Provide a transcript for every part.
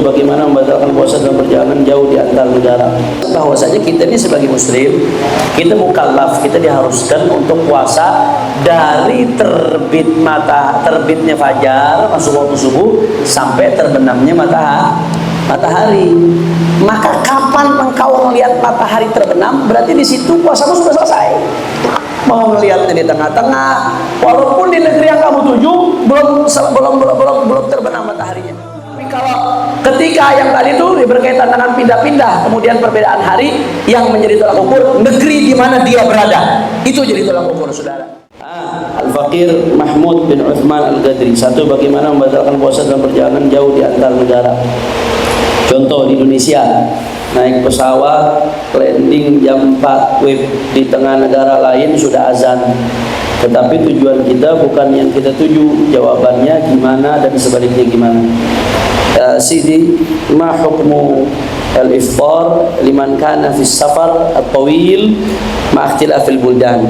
Bagaimana membatalkan puasa dalam perjalanan jauh di antar negara? Bahwasanya kita ini sebagai muslim, kita mukallaf, kita diharuskan untuk puasa dari terbitnya fajar, masuk waktu subuh, sampai terbenamnya matahari. Maka kapan engkau melihat matahari terbenam, berarti di situ puasamu sudah selesai. Mau melihatnya di tengah-tengah, walaupun di negeri yang kamu tuju belum terbenam mataharinya. Kalau ketika yang tadi itu berkaitan dengan pindah-pindah, kemudian perbedaan hari yang menjadi tolak ukur negeri di mana dia berada, itu jadi tolak ukur, saudara. Al-Faqir Mahmud bin Uthman Al-Ghadri. Satu, bagaimana membatalkan puasa dalam perjalanan jauh di antar negara? Contoh di Indonesia, naik pesawat, landing jam 4 WIB di tengah negara lain sudah azan. Tetapi tujuan kita bukan yang kita tuju, jawabannya gimana dan sebaliknya gimana. Sidi, ma hukmu al-iftar liman kana fi safar at-tawil ma ikhtilaf al-buldan.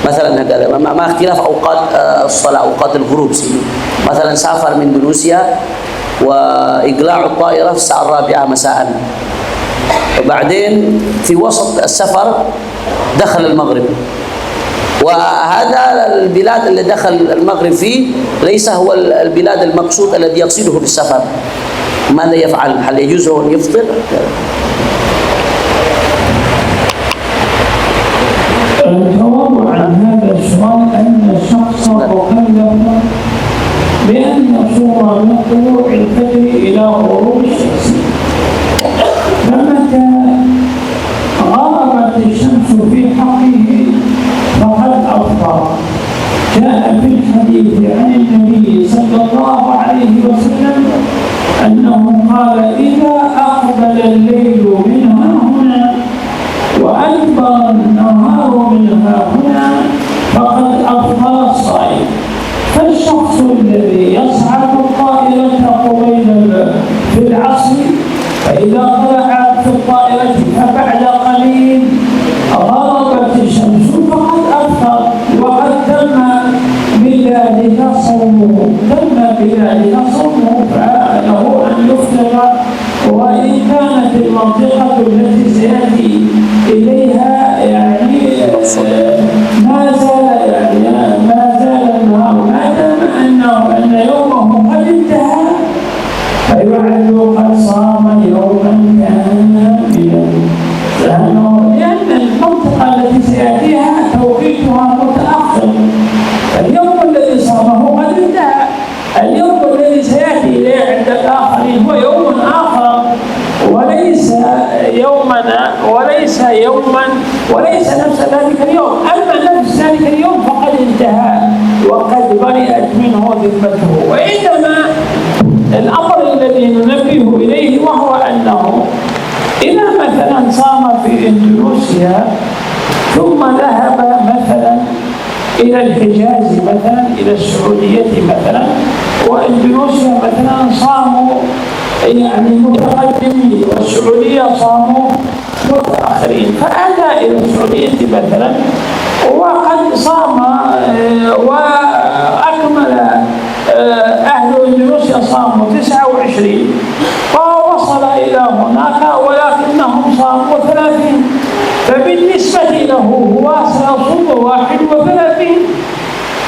مثلا هكذا مع اختلاف اوقات الصلاه اوقات الغروب سيدي. مثلا سافر من اندونيسيا واقلاع الطائره في الساعه 4 مساء. وبعدين في وسط السفر دخل المغرب. وهذا البلاد اللي دخل المغرب فيه ليس هو البلاد المقصود الذي يقصده بالسفر. ماذا يفعل؟ هل يجوز له أن يفطر؟ الجواب عن هذا السؤال أن الشخص مكلف بأن يصوم من طلوع الفجر إلى غروب الشمس. فمتى غربت الشمس في حقه فقد أفطر. جاء في الحديث عن النبي صلى الله عليه وسلم أنه قال: إذا أقبل الليل من هنا وأدبر النهار من هنا فقد أفطر الصائم. فالشخص الذي يصعد الطائرة قبيل في العصر فإذا طلعت في الطائرة فبعد قليل غربت الشمس فقد أفطر، وقد تم بذلك صومه فله أن يفطر، وإن كانت المنطقة التي سيأتي إليها يعني ما زال النهار، ما دام أن يومه قد انتهى فيعد قد صام يوما كاملا، لأن المنطقة التي سيأتيها توقيتها متأخر. اليوم الذي صامه قد انتهى، اليوم الذي سيأتي إليه عند الآخرين هو يوم آخر وليس نفس ذلك اليوم. أما نفس ذلك اليوم فقد انتهى وقد برئت منه ذمته. وإنما الأمر الذي ننبه إليه وهو أنه إذا مثلا صام في إندونيسيا ثم ذهب مثلا إلى الحجاز مثلا، إلى السعودية مثلا، وإندونيسيا مثلا صاموا يعني متقدمين والسعودية صاموا متأخرين، فأتى إلى السعودية مثلا وقد صام وأكمل أهل إندونيسيا صاموا 29 فوصل إلى هناك ولكنهم صاموا 30، فبالنسبة له هو سيصوم 31.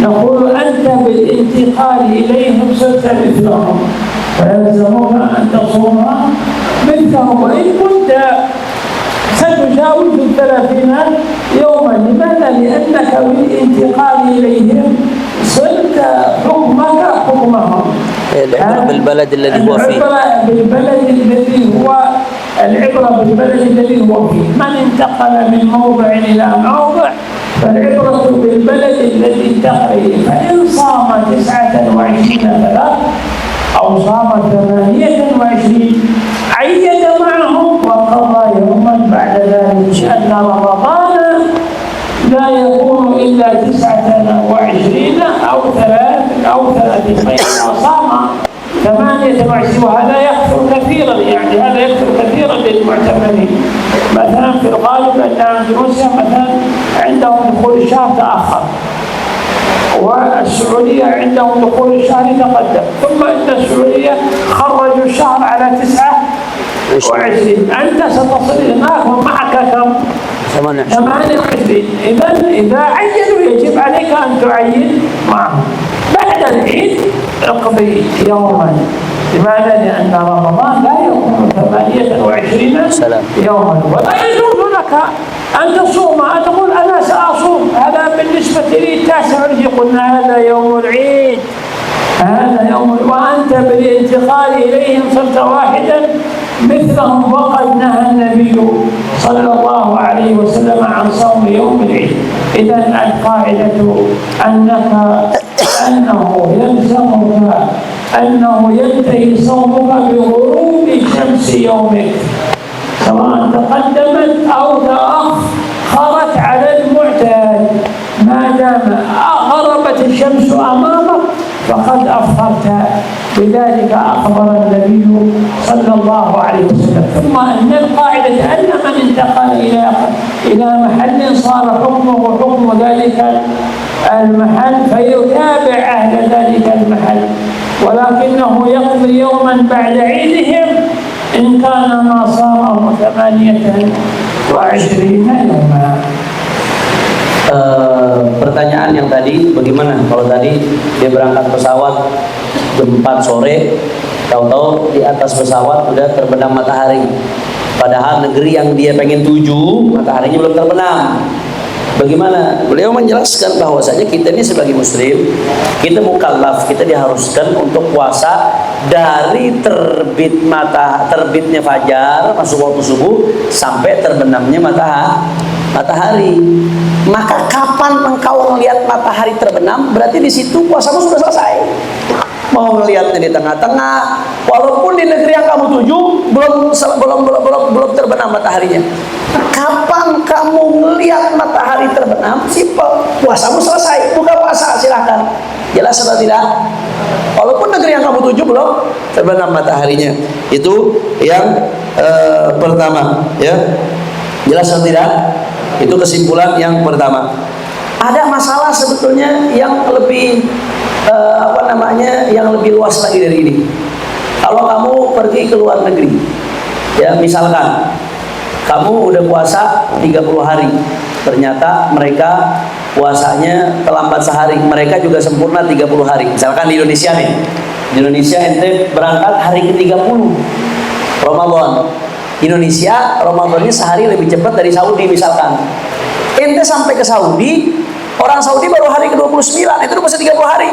نقول أنت بالانتقال إليهم صرت مثلهم فيلزمك أن تصوم مثلهم، وإن كنت ستجاوز 30 يوما. لماذا؟ لأنك بالانتقال إليهم صرت حكمك حكمهم. العبرة بالبلد الذي هو فيه. العبرة بالبلد الذي هو فيه. من انتقل من موضع إلى موضع فالعبرة بالبلد الذي انتقل إليه. فإن صام 29 أو صام 28 عيد معهم وقضى يوما بعد ذلك، لأن رمضان لا يكون إلا 29 أو 30. فإذا صام 28 وهذا يكثر كثيرا، يعني هذا يكثر كثيرا للمعتمرين. مثلا في الغالب أن أندونيسيا مثلا عندهم دخول الشهر تأخر، والسعودية عندهم دخول الشهر تقدم، ثم إن السعودية خرجوا الشهر على 29. أنت ستصل هناك ومعك كم؟ 28. إذا عينوا يجب عليك أن تعين معهم. بعد العيد اقضي يوما. لماذا؟ لأن رمضان لا يكون 28 يوما، ولا يجوز لك أن تصوم. أن تقول أنا سأصوم، هذا بالنسبة لي 9. قلنا هذا يوم العيد، هذا يوم، وأنت بالانتقال إليهم صرت واحدا مثلهم. وقد نهى النبي صلى الله عليه وسلم عن صوم يوم العيد. إذا القاعدة أنه يلزمك أنه ينتهي صومك بغروب شمس يومك، سواء تقدمت أو تأخرت على المعتاد. ما دام غربت الشمس أمامك فقد أفطرت. بذلك أخبر النبي صلى الله عليه وسلم. ثم أن القاعدة أن من انتقل إلى محل صار حكمه حكم ذلك المحل، فيتابع أهل ذلك المحل، ولكنه يقضي يوما بعد عيدهم إن كان ما صاره 28 يوما. Pertanyaan yang tadi, bagaimana kalau tadi dia berangkat pesawat jam 4 sore, tahu-tahu di atas pesawat udah terbenam matahari, padahal negeri yang dia pengen tuju mataharinya belum terbenam. Bagaimana? Beliau menjelaskan bahwasanya kita ini sebagai muslim, kita mukallaf, kita diharuskan untuk puasa dari terbitnya fajar, masuk waktu subuh, sampai terbenamnya matahari. Maka kapan engkau melihat matahari terbenam, berarti di situ puasamu sudah selesai. Mau melihatnya di tengah-tengah, walaupun di negeri yang kamu tuju belum terbenam mataharinya. Kapan kamu melihat matahari terbenam, simpel, puasamu selesai. Buka puasa, silahkan. Jelas atau tidak? Walaupun negeri yang kamu tuju belum terbenam mataharinya. Itu yang pertama, ya. Jelas atau tidak? Itu kesimpulan yang pertama. Ada masalah sebetulnya yang lebih yang lebih luas lagi dari ini. Kalau kamu pergi ke luar negeri, ya misalkan kamu udah puasa 30 hari, ternyata mereka puasanya terlambat sehari, mereka juga sempurna 30 hari. Misalkan di Indonesia nih, di Indonesia ente berangkat hari ke-30 Ramadan. Indonesia Ramadannya sehari lebih cepat dari Saudi misalkan. Ente sampai ke Saudi, orang Saudi baru hari ke-29, itu udah puasa 30 hari.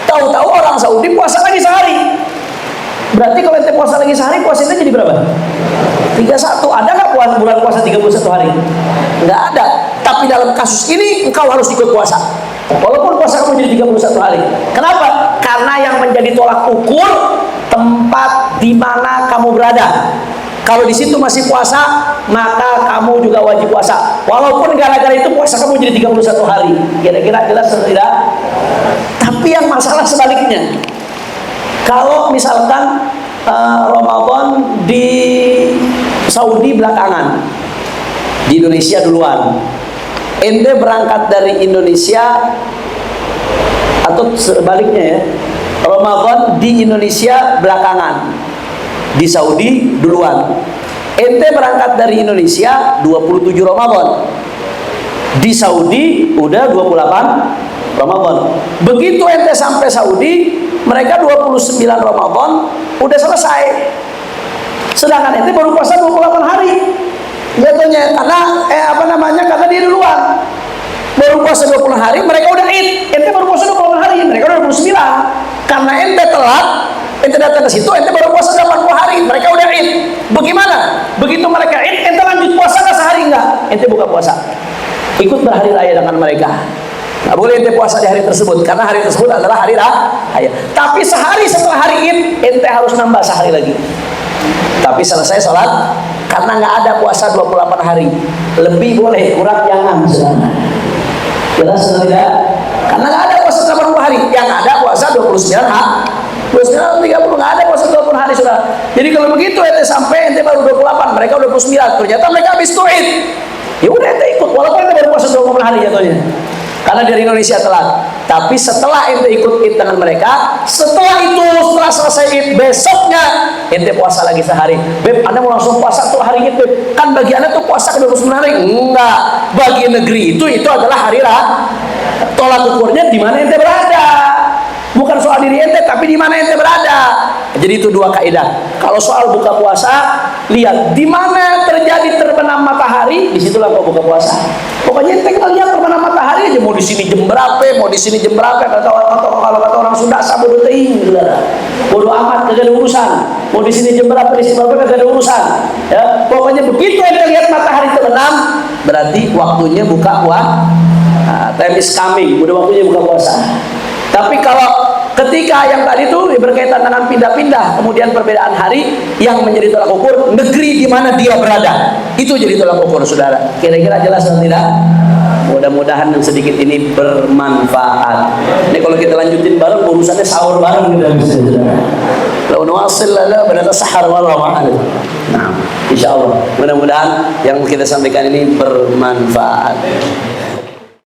Tahu-tahu orang Saudi puasa lagi sehari. Berarti kalau ente puasa lagi sehari, puasanya jadi berapa? 31. Ada nggak bulan puasa 31 hari? Nggak ada. Tapi dalam kasus ini engkau harus ikut puasa, walaupun puasa kamu jadi 31 hari. Kenapa? Karena yang menjadi tolak ukur tempat di mana kamu berada. Kalau di situ masih puasa, maka kamu juga wajib puasa. Walaupun gara-gara itu puasa kamu jadi 31 hari. Kira-kira jelas atau tidak? Tapi yang masalah sebaliknya. Kalau misalkan Ramadan di Saudi belakangan, di Indonesia duluan. Ente berangkat dari Indonesia, atau sebaliknya ya, Ramadan di Indonesia belakangan, di Saudi duluan. Ente berangkat dari Indonesia 27 Ramadan, di Saudi udah 28 Ramadan. Begitu ente sampai Saudi, mereka 29 Ramadan udah selesai. Sedangkan ente baru puasa 28 hari. Jatuhnya karena karena dia duluan. Baru puasa 20 hari, mereka udah Id. Ente baru puasa 28 hari, mereka udah 29. Karena ente telat, ente datang ke situ, ente baru puasa 80 hari, mereka udah Id. Bagaimana? Begitu mereka Id, ente lanjut puasa nggak sehari enggak? Ente buka puasa. Ikut berhari raya dengan mereka. Nggak boleh ente puasa di hari tersebut, karena hari tersebut adalah hari raya. Tapi sehari setelah hari Id, ente harus nambah sehari lagi. Tapi selesai sholat, karena nggak ada puasa 28 hari. Lebih boleh, kurang jangan. Jelas atau tidak? Karena nggak ada puasa 80 hari, yang ada puasa 29 hari. 29 30 nggak ada puasa 20 hari sudah. Jadi kalau begitu ente sampai ente baru 28, mereka udah 29. Ternyata mereka habis tu'id. Ya udah ente ikut, walaupun ente baru puasa 20 hari jatuhnya. karena dari Indonesia telat. Tapi setelah ente ikut id dengan mereka, setelah selesai id, besoknya ente puasa lagi sehari. Beb, anda mau langsung puasa tuh hari id, Beb? Kan bagi anda tuh puasa ke 29 hari. Enggak, bagi negeri itu adalah hari raya. Tolak ukurnya di mana ente berada, bukan soal diri ente, tapi di mana ente berada. Jadi itu dua kaidah. Kalau soal buka puasa, lihat di mana terjadi terbenam matahari, disitulah kau buka puasa. Pokoknya ente kita lihat terbenam matahari aja, mau di sini jam berapa, mau di sini jam berapa. Kalau kata orang Sunda, sabodo teuing, bodoh amat, kagak ada urusan. Mau di sini jam berapa, di sini berapa, kagak ada urusan. Ya, pokoknya begitu ente lihat matahari terbenam, berarti waktunya buka puasa. Time is coming, udah waktunya buka puasa. Tapi kalau ketika yang tadi itu berkaitan dengan pindah-pindah, kemudian perbedaan hari yang menjadi tolak ukur negeri di mana dia berada, itu jadi tolak ukur, saudara. Kira-kira jelas atau tidak? Mudah-mudahan yang sedikit ini bermanfaat. Ini kalau kita lanjutin bareng, urusannya sahur bareng kita bisa. Lau nuwasil lala pada sahar wallahu a'lam. Nah, insyaallah mudah-mudahan yang kita sampaikan ini bermanfaat.